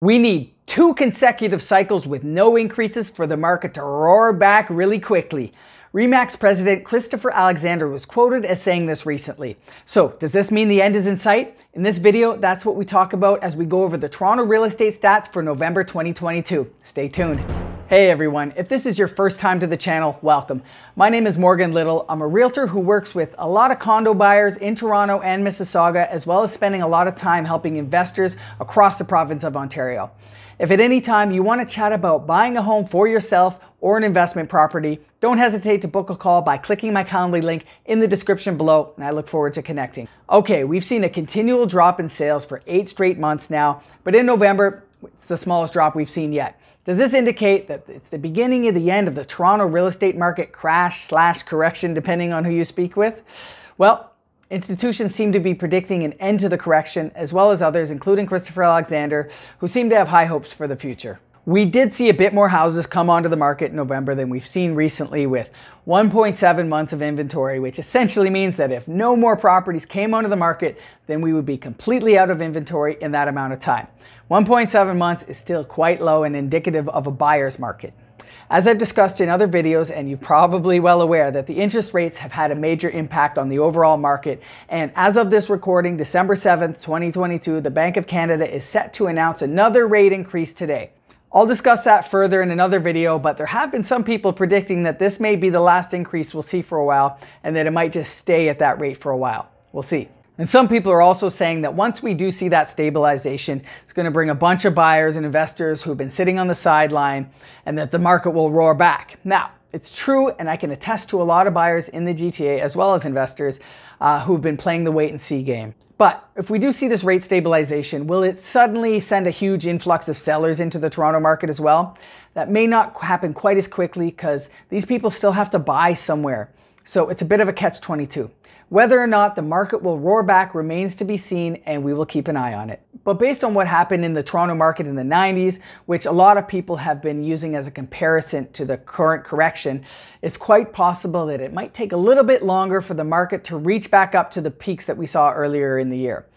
We need 2 consecutive cycles with no increases for the market to roar back really quickly. RE/MAX President Christopher Alexander was quoted as saying this recently. So, does this mean the end is in sight? In this video, that's what we talk about as we go over the Toronto real estate stats for November 2022. Stay tuned. Hey everyone, if this is your first time to the channel, welcome. My name is Morgan Little. I'm a realtor who works with a lot of condo buyers in Toronto and Mississauga, as well as spending a lot of time helping investors across the province of Ontario. If at any time you want to chat about buying a home for yourself or an investment property, don't hesitate to book a call by clicking my Calendly link in the description below, and I look forward to connecting. Okay, we've seen a continual drop in sales for 8 straight months now, but in November, it's the smallest drop we've seen yet. Does this indicate that it's the beginning of the end of the Toronto real estate market crash/correction, depending on who you speak with? Well, institutions seem to be predicting an end to the correction, as well as others, including Christopher Alexander, who seem to have high hopes for the future. We did see a bit more houses come onto the market in November than we've seen recently, with 1.7 months of inventory, which essentially means that if no more properties came onto the market, then we would be completely out of inventory in that amount of time. 1.7 months is still quite low and indicative of a buyer's market. As I've discussed in other videos, and you're probably well aware that the interest rates have had a major impact on the overall market, and as of this recording, December 7th, 2022, the Bank of Canada is set to announce another rate increase today. I'll discuss that further in another video, but there have been some people predicting that this may be the last increase we'll see for a while, and that it might just stay at that rate for a while. We'll see. And some people are also saying that once we do see that stabilization, it's going to bring a bunch of buyers and investors who've been sitting on the sideline, and that the market will roar back. Now, it's true, and I can attest to a lot of buyers in the GTA, as well as investors, who've been playing the wait and see game. But if we do see this rate stabilization, will it suddenly send a huge influx of sellers into the Toronto market as well? That may not happen quite as quickly because these people still have to buy somewhere. So it's a bit of a catch-22. Whether or not the market will roar back remains to be seen, and we will keep an eye on it. But based on what happened in the Toronto market in the 90s, which a lot of people have been using as a comparison to the current correction, it's quite possible that it might take a little bit longer for the market to reach back up to the peaks that we saw earlier in the year.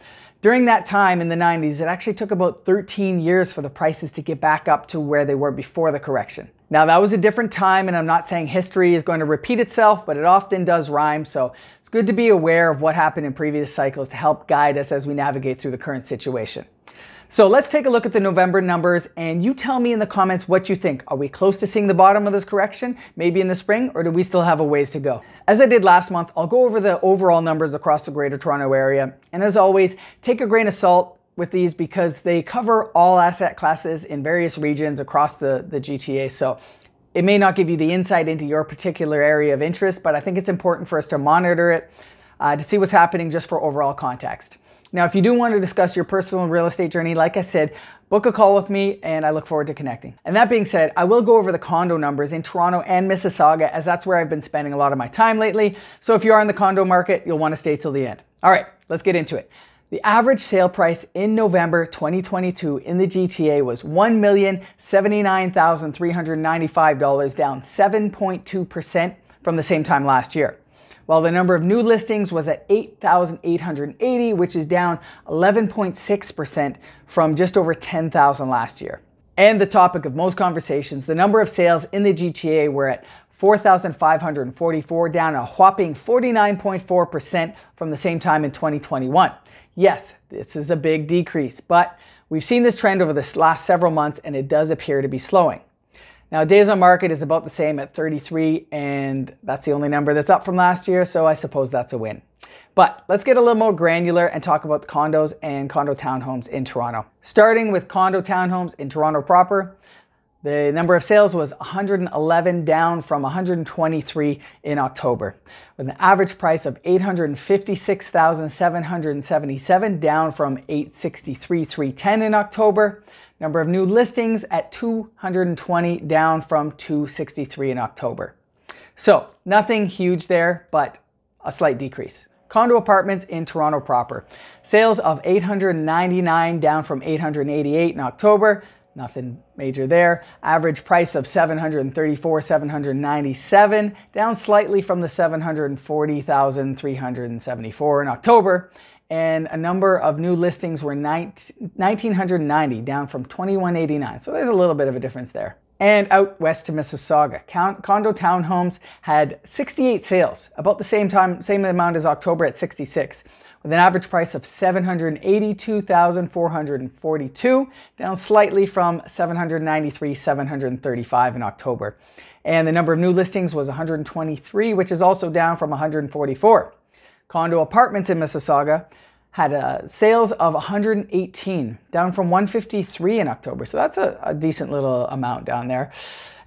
During that time in the 90s, it actually took about 13 years for the prices to get back up to where they were before the correction. Now, that was a different time, and I'm not saying history is going to repeat itself, but it often does rhyme, so it's good to be aware of what happened in previous cycles to help guide us as we navigate through the current situation. So let's take a look at the November numbers, and you tell me in the comments what you think. Are we close to seeing the bottom of this correction, maybe in the spring, or do we still have a ways to go? As I did last month, I'll go over the overall numbers across the Greater Toronto Area, and as always, take a grain of salt with these because they cover all asset classes in various regions across the GTA. So it may not give you the insight into your particular area of interest, but I think it's important for us to monitor it to see what's happening just for overall context. Now, if you do want to discuss your personal real estate journey, like I said, book a call with me and I look forward to connecting. And that being said, I will go over the condo numbers in Toronto and Mississauga, as that's where I've been spending a lot of my time lately. So if you are in the condo market, you'll want to stay till the end. All right, let's get into it. The average sale price in November 2022 in the GTA was $1,079,395, down 7.2% from the same time last year. While the number of new listings was at 8,880, which is down 11.6% from just over 10,000 last year. And the topic of most conversations, the number of sales in the GTA were at 4,544, down a whopping 49.4% from the same time in 2021. Yes, this is a big decrease, but we've seen this trend over the last several months, and it does appear to be slowing. Now, days on market is about the same at 33, and that's the only number that's up from last year, so I suppose that's a win. But let's get a little more granular and talk about the condos and condo townhomes in Toronto. Starting with condo townhomes in Toronto proper, the number of sales was 111, down from 123 in October, with an average price of $856,777, down from $863,310 in October. Number of new listings at 220, down from 263 in October. So nothing huge there, but a slight decrease. Condo apartments in Toronto proper. Sales of 899, down from 888 in October. Nothing major there. Average price of $734,797, down slightly from the $740,374 in October. and a number of new listings were 1,990, down from 2,189. So there's a little bit of a difference there. And out west to Mississauga, Condo Townhomes had 68 sales, about the same amount as October at 66, with an average price of $782,442, down slightly from $793,735 in October. And the number of new listings was 123, which is also down from 144. Condo apartments in Mississauga had sales of 118, down from 153 in October. So that's a decent little amount down there.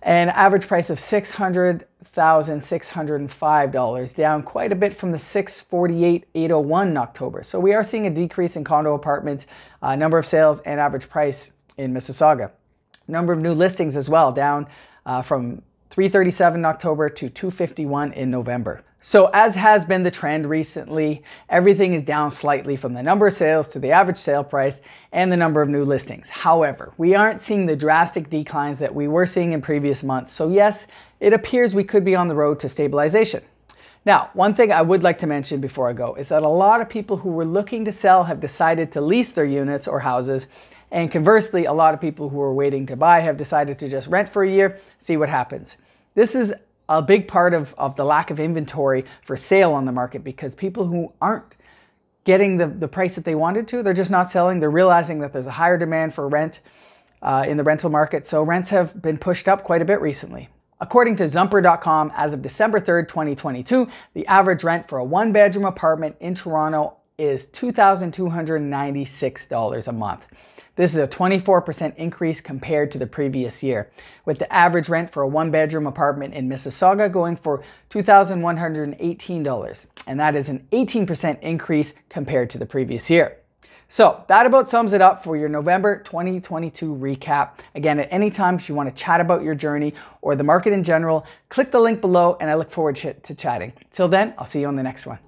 And average price of $600,605, down quite a bit from the $648,801 in October. So we are seeing a decrease in condo apartments, number of sales and average price in Mississauga. Number of new listings as well, down from 337 in October to 251 in November. So as has been the trend recently, everything is down slightly from the number of sales to the average sale price and the number of new listings. However, we aren't seeing the drastic declines that we were seeing in previous months. So yes, it appears we could be on the road to stabilization. Now, one thing I would like to mention before I go is that a lot of people who were looking to sell have decided to lease their units or houses. And conversely, a lot of people who are waiting to buy have decided to just rent for a year, see what happens. This is a big part of the lack of inventory for sale on the market, because people who aren't getting the price that they wanted to, they're just not selling. They're realizing that there's a higher demand for rent in the rental market. So rents have been pushed up quite a bit recently. According to Zumper.com, as of December 3rd, 2022, the average rent for a one-bedroom apartment in Toronto is $2,296 a month. This is a 24% increase compared to the previous year, with the average rent for a one-bedroom apartment in Mississauga going for $2,118, and that is an 18% increase compared to the previous year. So that about sums it up for your November 2022 recap. Again, at any time if you want to chat about your journey or the market in general, click the link below and I look forward to chatting. Till then, I'll see you on the next one.